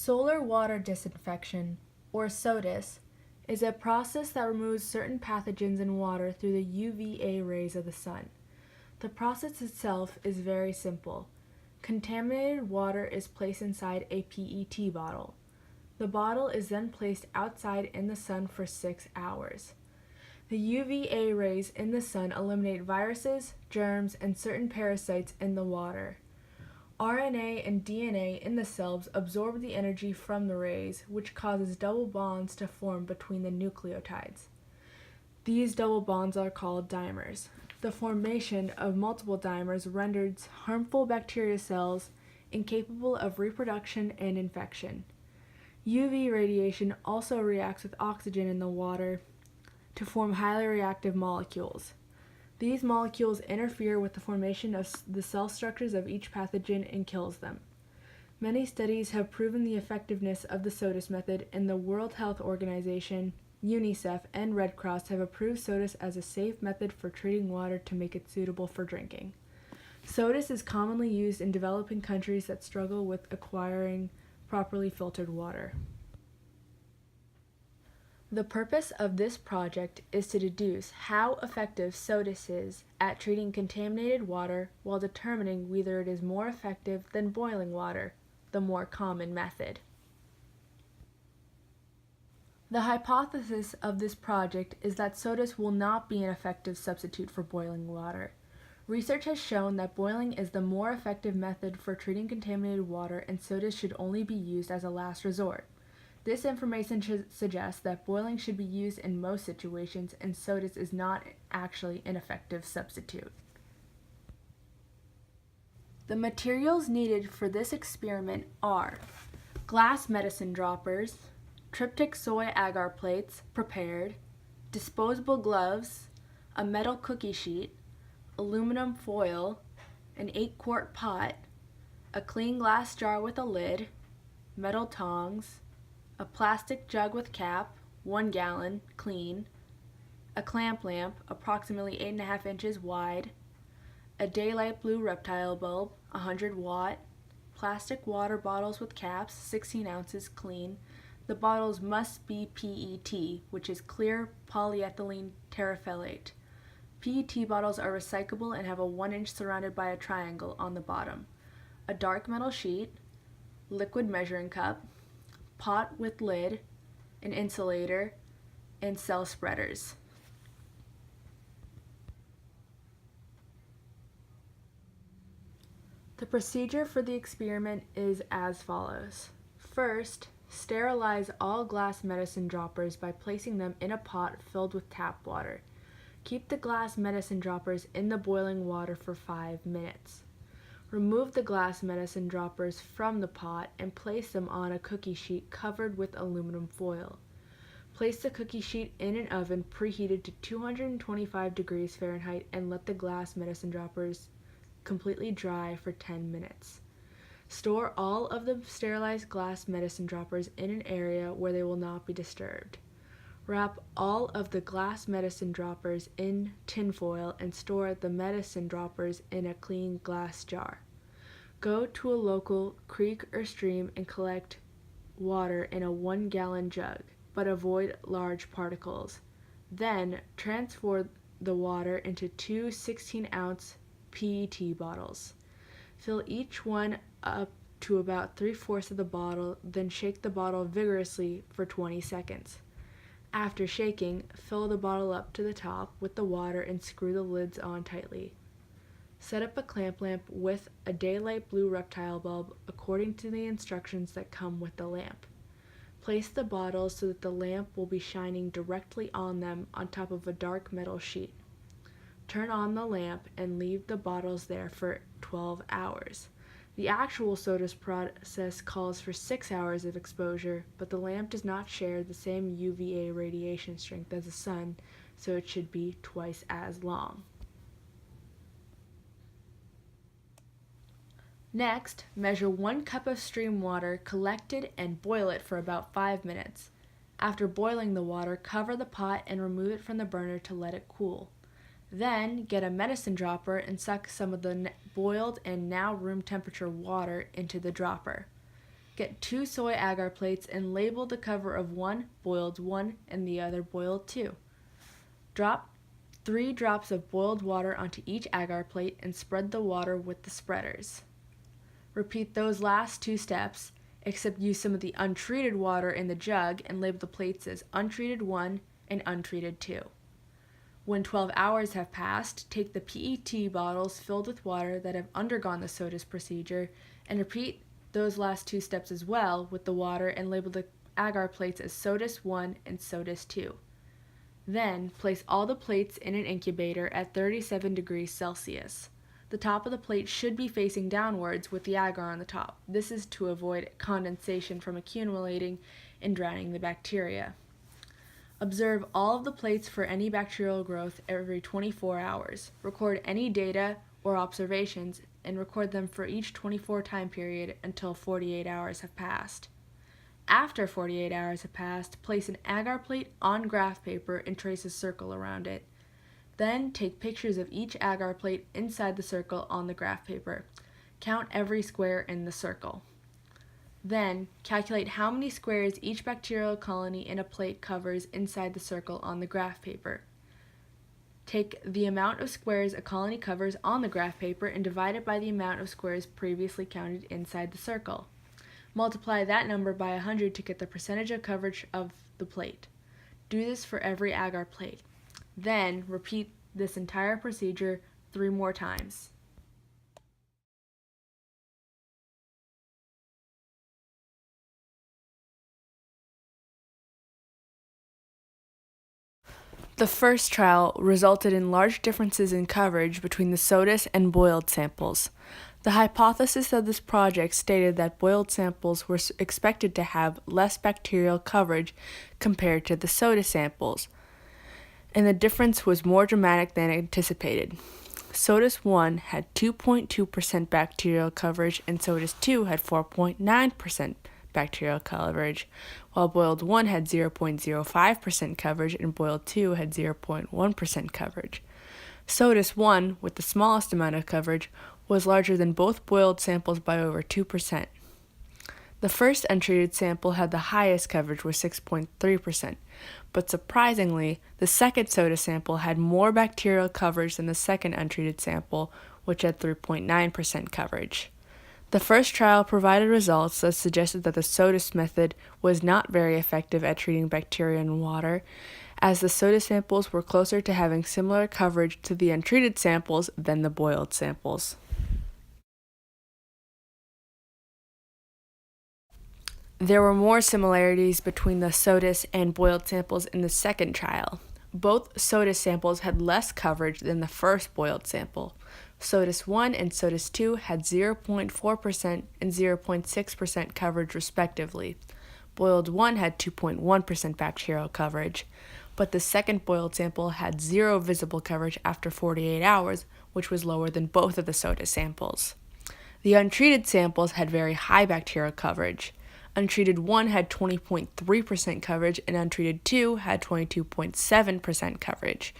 Solar water disinfection, or SODIS, is a process that removes certain pathogens in water through the UVA rays of the sun. The process itself is very simple. Contaminated water is placed inside a PET bottle. The bottle is then placed outside in the sun for 6 hours. The UVA rays in the sun eliminate viruses, germs, and certain parasites in the water. RNA and DNA in the cells absorb the energy from the rays, which causes double bonds to form between the nucleotides. These double bonds are called dimers. The formation of multiple dimers renders harmful bacteria cells incapable of reproduction and infection. UV radiation also reacts with oxygen in the water to form highly reactive molecules. These molecules interfere with the formation of the cell structures of each pathogen and kills them. Many studies have proven the effectiveness of the SODIS method, and the World Health Organization, UNICEF, and Red Cross have approved SODIS as a safe method for treating water to make it suitable for drinking. SODIS is commonly used in developing countries that struggle with acquiring properly filtered water. The purpose of this project is to deduce how effective SODIS is at treating contaminated water while determining whether it is more effective than boiling water, the more common method. The hypothesis of this project is that SODIS will not be an effective substitute for boiling water. Research has shown that boiling is the more effective method for treating contaminated water, and SODIS should only be used as a last resort. This information suggests that boiling should be used in most situations, and SODIS is not actually an effective substitute. The materials needed for this experiment are glass medicine droppers, tryptic soy agar plates prepared, disposable gloves, a metal cookie sheet, aluminum foil, an 8-quart pot, a clean glass jar with a lid, metal tongs, a plastic jug with cap, 1 gallon, clean, a clamp lamp approximately 8.5 inches wide, a daylight blue reptile bulb, 100 watt, plastic water bottles with caps, 16 ounces, clean. The bottles must be PET, which is clear polyethylene terephthalate. PET bottles are recyclable and have a 1 inch surrounded by a triangle on the bottom. A dark metal sheet, liquid measuring cup, pot with lid, an insulator, and cell spreaders. The procedure for the experiment is as follows. First, sterilize all glass medicine droppers by placing them in a pot filled with tap water. Keep the glass medicine droppers in the boiling water for 5 minutes. Remove the glass medicine droppers from the pot and place them on a cookie sheet covered with aluminum foil. Place the cookie sheet in an oven preheated to 225 degrees Fahrenheit and let the glass medicine droppers completely dry for 10 minutes. Store all of the sterilized glass medicine droppers in an area where they will not be disturbed. Wrap all of the glass medicine droppers in tinfoil and store the medicine droppers in a clean glass jar. Go to a local creek or stream and collect water in a 1 gallon jug, but avoid large particles. Then transfer the water into 2 16-ounce PET bottles. Fill each one up to about 3/4 of the bottle, then shake the bottle vigorously for 20 seconds. After shaking, fill the bottle up to the top with the water and screw the lids on tightly. Set up a clamp lamp with a daylight blue reptile bulb according to the instructions that come with the lamp. Place the bottles so that the lamp will be shining directly on them on top of a dark metal sheet. Turn on the lamp and leave the bottles there for 12 hours. The actual SODIS process calls for 6 hours of exposure, but the lamp does not share the same UVA radiation strength as the sun, so it should be twice as long. Next, measure 1 cup of stream water collected and boil it for about 5 minutes. After boiling the water, cover the pot and remove it from the burner to let it cool. Then, get a medicine dropper and suck some of the boiled and now room temperature water into the dropper. Get 2 soy agar plates and label the cover of one boiled 1 and the other boiled 2. Drop 3 drops of boiled water onto each agar plate and spread the water with the spreaders. Repeat those last 2 steps, except use some of the untreated water in the jug and label the plates as untreated 1 and untreated 2. When 12 hours have passed, take the PET bottles filled with water that have undergone the SODIS procedure and repeat those last 2 steps as well with the water and label the agar plates as SODIS 1 and SODIS 2. Then, place all the plates in an incubator at 37 degrees Celsius. The top of the plate should be facing downwards with the agar on the top. This is to avoid condensation from accumulating and drowning the bacteria. Observe all of the plates for any bacterial growth every 24 hours. Record any data or observations and record them for each 24 time period until 48 hours have passed. After 48 hours have passed, place an agar plate on graph paper and trace a circle around it. Then take pictures of each agar plate inside the circle on the graph paper. Count every square in the circle. Then, calculate how many squares each bacterial colony in a plate covers inside the circle on the graph paper. Take the amount of squares a colony covers on the graph paper and divide it by the amount of squares previously counted inside the circle. Multiply that number by 100 to get the percentage of coverage of the plate. Do this for every agar plate. Then, repeat this entire procedure 3 more times. The first trial resulted in large differences in coverage between the SODIS and boiled samples. The hypothesis of this project stated that boiled samples were expected to have less bacterial coverage compared to the SODIS samples, and the difference was more dramatic than anticipated. SODIS 1 had 2.2% bacterial coverage and SODIS 2 had 4.9% bacterial coverage, while boiled 1 had 0.05% coverage and boiled 2 had 0.1% coverage. SODIS 1, with the smallest amount of coverage, was larger than both boiled samples by over 2%. The first untreated sample had the highest coverage with 6.3%, but surprisingly, the second SODIS sample had more bacterial coverage than the second untreated sample, which had 3.9% coverage. The first trial provided results that suggested that the SODIS method was not very effective at treating bacteria in water, as the SODIS samples were closer to having similar coverage to the untreated samples than the boiled samples. There were more similarities between the SODIS and boiled samples in the second trial. Both SODIS samples had less coverage than the first boiled sample. SODIS 1 and SODIS 2 had 0.4% and 0.6% coverage respectively. Boiled 1 had 2.1% bacterial coverage, but the second boiled sample had 0 visible coverage after 48 hours, which was lower than both of the SODIS samples. The untreated samples had very high bacterial coverage. Untreated 1 had 20.3% coverage and untreated 2 had 22.7% coverage.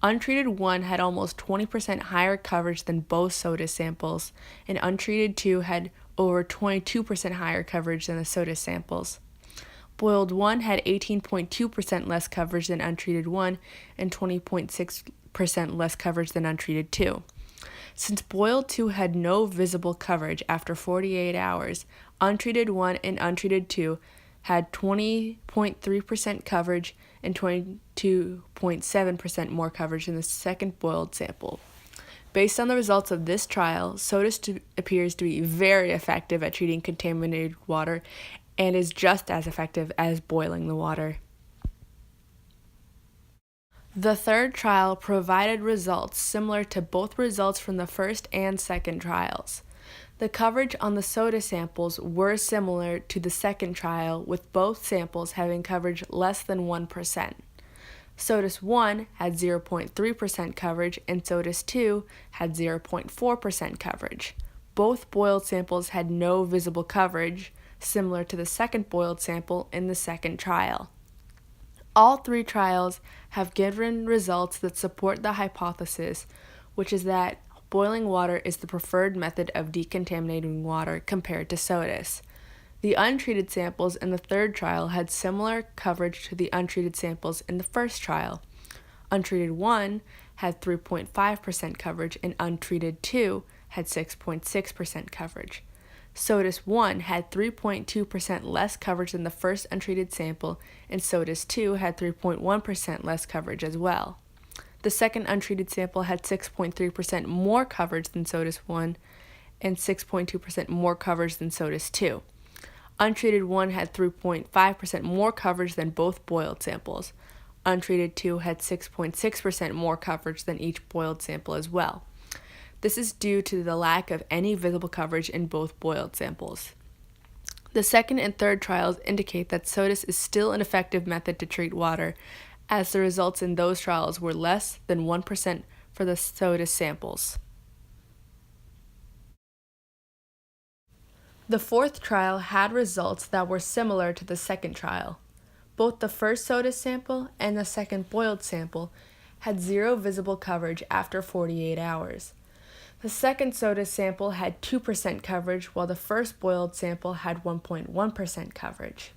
Untreated 1 had almost 20% higher coverage than both SODIS samples, and untreated 2 had over 22% higher coverage than the SODIS samples. Boiled 1 had 18.2% less coverage than untreated 1 and 20.6% less coverage than untreated 2. Since boiled 2 had no visible coverage after 48 hours, untreated 1 and untreated 2 had 20.3% coverage and 22.7% more coverage than the second boiled sample. Based on the results of this trial, SODIS appears to be very effective at treating contaminated water and is just as effective as boiling the water. The third trial provided results similar to both results from the first and second trials. The coverage on the SODIS samples were similar to the second trial, with both samples having coverage less than 1%. SODIS 1 had 0.3% coverage and SODIS 2 had 0.4% coverage. Both boiled samples had no visible coverage, similar to the second boiled sample in the second trial. All 3 trials have given results that support the hypothesis, which is that boiling water is the preferred method of decontaminating water compared to SODIS. The untreated samples in the third trial had similar coverage to the untreated samples in the first trial. Untreated 1 had 3.5% coverage and untreated 2 had 6.6% coverage. SODIS 1 had 3.2% less coverage than the first untreated sample, and SODIS 2 had 3.1% less coverage as well. The second untreated sample had 6.3% more coverage than SODIS 1 and 6.2% more coverage than SODIS 2. Untreated 1 had 3.5% more coverage than both boiled samples. Untreated 2 had 6.6% more coverage than each boiled sample as well. This is due to the lack of any visible coverage in both boiled samples. The second and third trials indicate that SODIS is still an effective method to treat water, as the results in those trials were less than 1% for the SODIS samples. The fourth trial had results that were similar to the second trial. Both the first SODIS sample and the second boiled sample had zero visible coverage after 48 hours. The second SODIS sample had 2% coverage, while the first boiled sample had 1.1% coverage.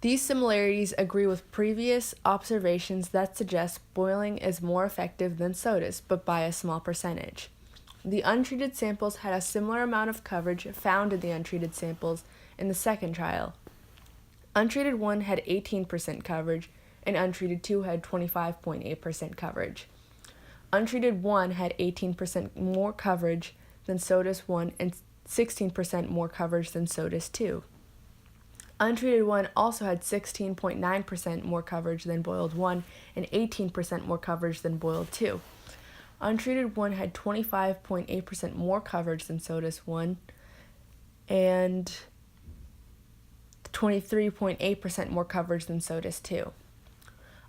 These similarities agree with previous observations that suggest boiling is more effective than SODIS, but by a small percentage. The untreated samples had a similar amount of coverage found in the untreated samples in the second trial. Untreated 1 had 18% coverage, and untreated 2 had 25.8% coverage. Untreated 1 had 18% more coverage than SODIS 1 and 16% more coverage than SODIS 2. Untreated 1 also had 16.9% more coverage than boiled 1 and 18% more coverage than boiled 2. Untreated 1 had 25.8% more coverage than SODIS 1 and 23.8% more coverage than SODIS 2.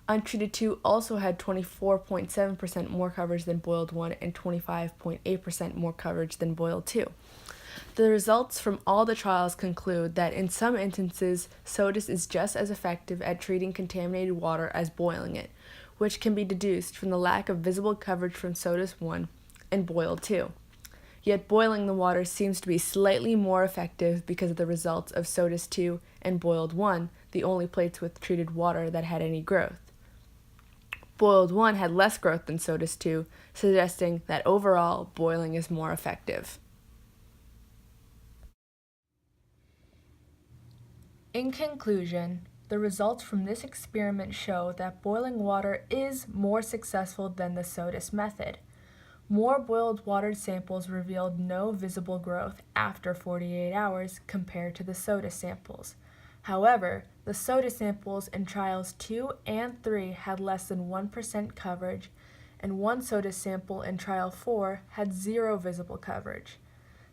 Untreated 2 also had 24.7% more coverage than boiled 1 and 25.8% more coverage than boiled 2. The results from all the trials conclude that in some instances, SODIS is just as effective at treating contaminated water as boiling it, which can be deduced from the lack of visible coverage from SODIS 1 and boiled 2. Yet boiling the water seems to be slightly more effective because of the results of SODIS 2 and boiled 1, the only plates with treated water that had any growth. Boiled 1 had less growth than SODIS 2, suggesting that overall boiling is more effective. In conclusion, the results from this experiment show that boiling water is more successful than the SODIS method. More boiled water samples revealed no visible growth after 48 hours compared to the SODIS samples. However, the SODIS samples in trials 2 and 3 had less than 1% coverage, and one SODIS sample in trial 4 had zero visible coverage.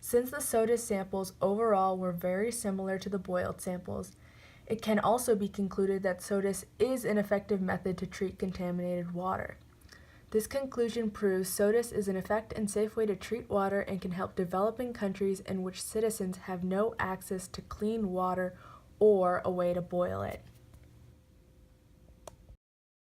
Since the SODIS samples overall were very similar to the boiled samples, it can also be concluded that SODIS is an effective method to treat contaminated water. This conclusion proves SODIS is an effective and safe way to treat water and can help developing countries in which citizens have no access to clean water or a way to boil it.